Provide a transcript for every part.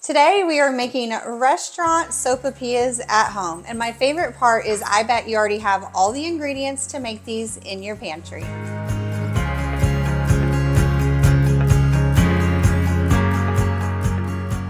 Today we are making restaurant sopapillas at home, and my favorite part is I bet you already have all the ingredients to make these in your pantry.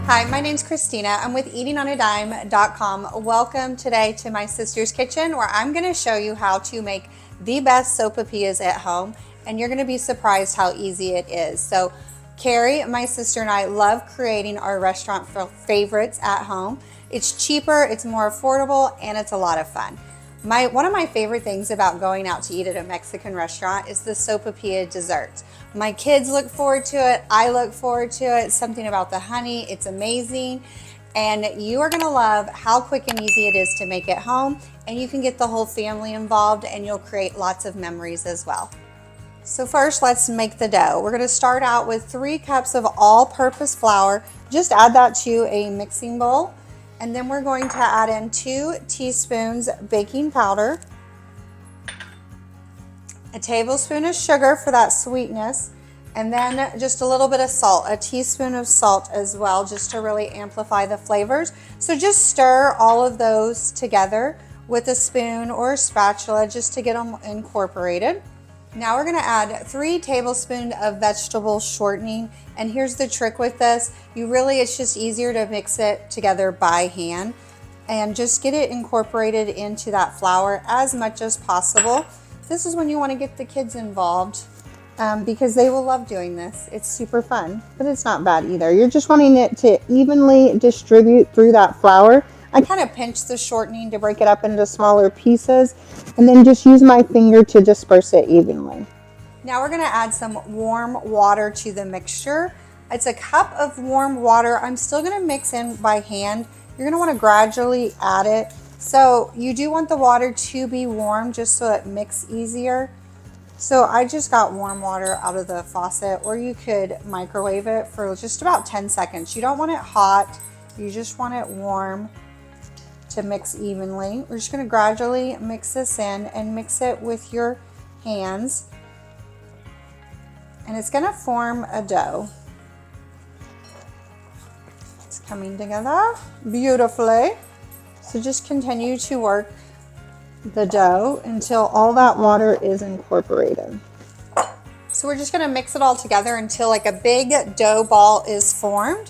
Hi, my name's Christina. I'm with eatingonadime.com. Welcome today to my sister's kitchen, where I'm going to show you how to make the best sopapillas at home, and you're going to be surprised how easy it is. So Carrie, my sister, and I love creating our restaurant favorites at home. It's cheaper, it's more affordable, and it's a lot of fun. One of my favorite things about going out to eat at a Mexican restaurant is the sopapilla desserts. My kids look forward to it. I look forward to it. Something about the honey, it's amazing. And you are gonna love how quick and easy it is to make at home. And you can get the whole family involved, and you'll create lots of memories as well. So first, let's make the dough. We're gonna start out with 3 cups of all-purpose flour. Just add that to a mixing bowl. And then we're going to add in 2 teaspoons baking powder, a tablespoon of sugar for that sweetness, and then just a little bit of salt, a teaspoon of salt as well, just to really amplify the flavors. So just stir all of those together with a spoon or a spatula just to get them incorporated. Now we're gonna add 3 tablespoons of vegetable shortening, and here's the trick with this. It's just easier to mix it together by hand and just get it incorporated into that flour as much as possible. This is when you wanna get the kids involved because they will love doing this. It's super fun, but it's not bad either. You're just wanting it to evenly distribute through that flour. I kind of pinch the shortening to break it up into smaller pieces, and then just use my finger to disperse it evenly. Now we're gonna add some warm water to the mixture. It's a cup of warm water. I'm still gonna mix in by hand. You're gonna wanna gradually add it. So you do want the water to be warm just so it mixes easier. So I just got warm water out of the faucet, or you could microwave it for just about 10 seconds. You don't want it hot, you just want it warm to mix evenly. We're just going to gradually mix this in and mix it with your hands, and it's going to form a dough. It's coming together beautifully. So just continue to work the dough until all that water is incorporated. So we're just going to mix it all together until like a big dough ball is formed.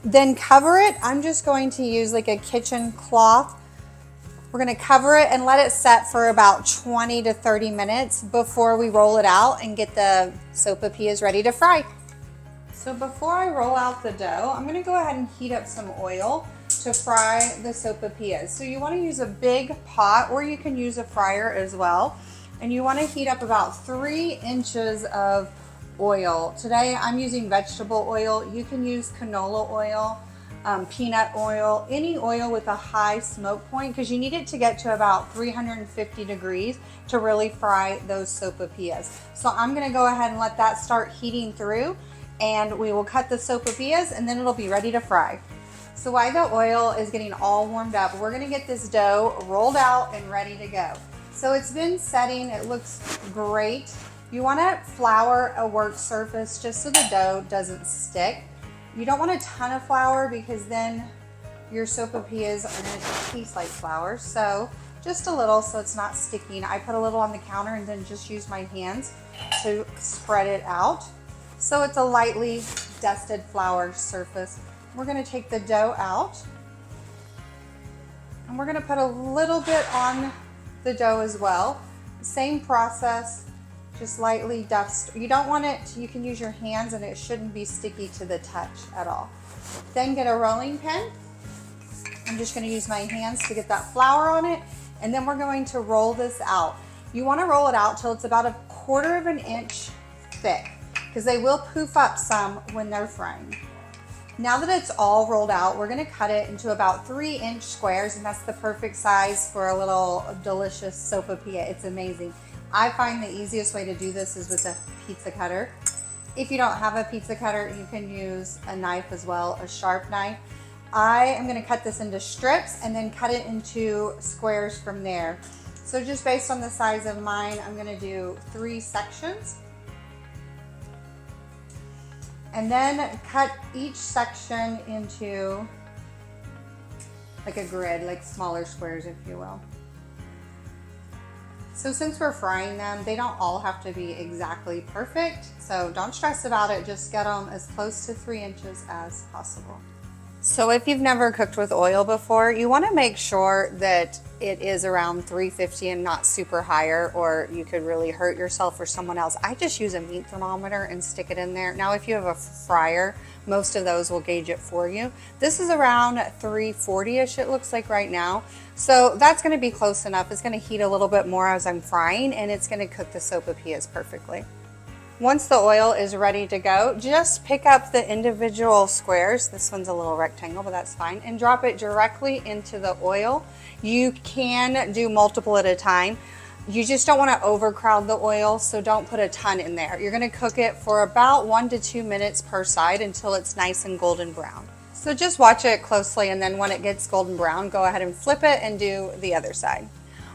Then cover it. I'm just going to use like a kitchen cloth. We're going to cover it and let it set for about 20 to 30 minutes before we roll it out and get the sopapillas ready to fry. So before I roll out the dough, I'm going to go ahead and heat up some oil to fry the sopapillas. So you want to use a big pot, or you can use a fryer as well. And you want to heat up about 3 inches of oil. Today I'm using vegetable oil. You can use canola oil, peanut oil, any oil with a high smoke point, because you need it to get to about 350 degrees to really fry those sopapillas. So I'm going to go ahead and let that start heating through, and we will cut the sopapillas and then it'll be ready to fry. So while the oil is getting all warmed up, we're going to get this dough rolled out and ready to go. So it's been setting, it looks great. You want to flour a work surface just so the dough doesn't stick. You don't want a ton of flour because then your sopapillas are going to taste like flour. So just a little so it's not sticking. I put a little on the counter and then just use my hands to spread it out. So it's a lightly dusted flour surface. We're going to take the dough out, and we're going to put a little bit on the dough as well. Same process. Just lightly dust. You don't want it, you can use your hands and it shouldn't be sticky to the touch at all. Then get a rolling pin. I'm just going to use my hands to get that flour on it, and then we're going to roll this out. You want to roll it out till it's about 1/4 of an inch thick, because they will poof up some when they're frying. Now that it's all rolled out, we're going to cut it into about 3-inch squares, and that's the perfect size for a little delicious sopapilla. It's amazing. I find the easiest way to do this is with a pizza cutter. If you don't have a pizza cutter, you can use a knife as well, a sharp knife. I am going to cut this into strips and then cut it into squares from there. So just based on the size of mine, I'm going to do 3 sections. And then cut each section into like a grid, like smaller squares, if you will. So since we're frying them, they don't all have to be exactly perfect. So don't stress about it. Just get them as close to 3 inches as possible. So if you've never cooked with oil before, you want to make sure that it is around 350 and not super higher, or you could really hurt yourself or someone else. I just use a meat thermometer and stick it in there. Now, if you have a fryer, most of those will gauge it for you. This is around 340-ish, it looks like right now. So that's going to be close enough. It's going to heat a little bit more as I'm frying, and it's going to cook the sopapillas perfectly. Once the oil is ready to go, just pick up the individual squares. This one's a little rectangle, but that's fine. And drop it directly into the oil. You can do multiple at a time. You just don't want to overcrowd the oil, so don't put a ton in there. You're going to cook it for about 1 to 2 minutes per side until it's nice and golden brown. So just watch it closely, and then when it gets golden brown, go ahead and flip it and do the other side.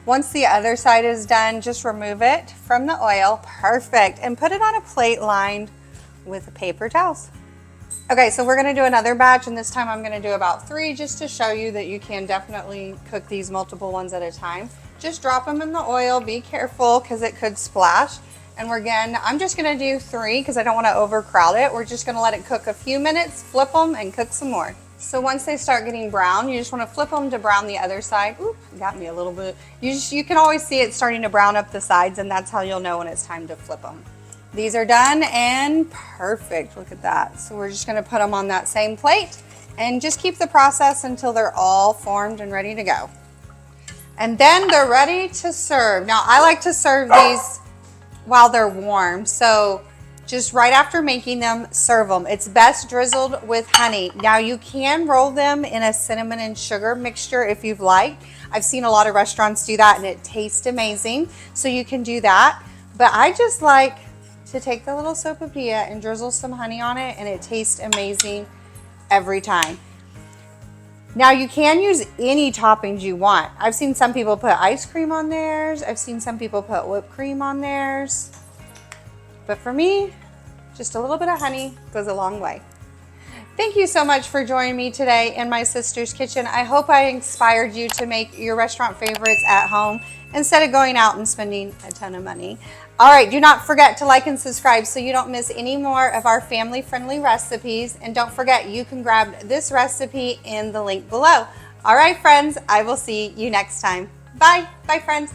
Once the other side is done, just remove it from the oil. Perfect. And put it on a plate lined with paper towels. Okay, so we're going to do another batch, and this time I'm going to do about 3 just to show you that you can definitely cook these multiple ones at a time. Just drop them in the oil. Be careful because it could splash. And I'm just going to do 3 because I don't want to overcrowd it. We're just going to let it cook a few minutes, flip them, and cook some more. So once they start getting brown, you just want to flip them to brown the other side. Oop, got me a little bit. You can always see it starting to brown up the sides, and that's how you'll know when it's time to flip them. These are done and perfect. Look at that. So we're just going to put them on that same plate and just keep the process until they're all formed and ready to go. And then they're ready to serve. Now I like to serve these while they're warm. So just right after making them, serve them. It's best drizzled with honey. Now you can roll them in a cinnamon and sugar mixture if you've liked. I've seen a lot of restaurants do that and it tastes amazing. So you can do that. But I just like to take the little sopapilla and drizzle some honey on it, and it tastes amazing every time. Now you can use any toppings you want. I've seen some people put ice cream on theirs. I've seen some people put whipped cream on theirs. But for me, just a little bit of honey goes a long way. Thank you so much for joining me today in my sister's kitchen. I hope I inspired you to make your restaurant favorites at home instead of going out and spending a ton of money. All right, do not forget to like and subscribe so you don't miss any more of our family-friendly recipes. And don't forget, you can grab this recipe in the link below. All right, friends, I will see you next time. Bye. Bye, friends.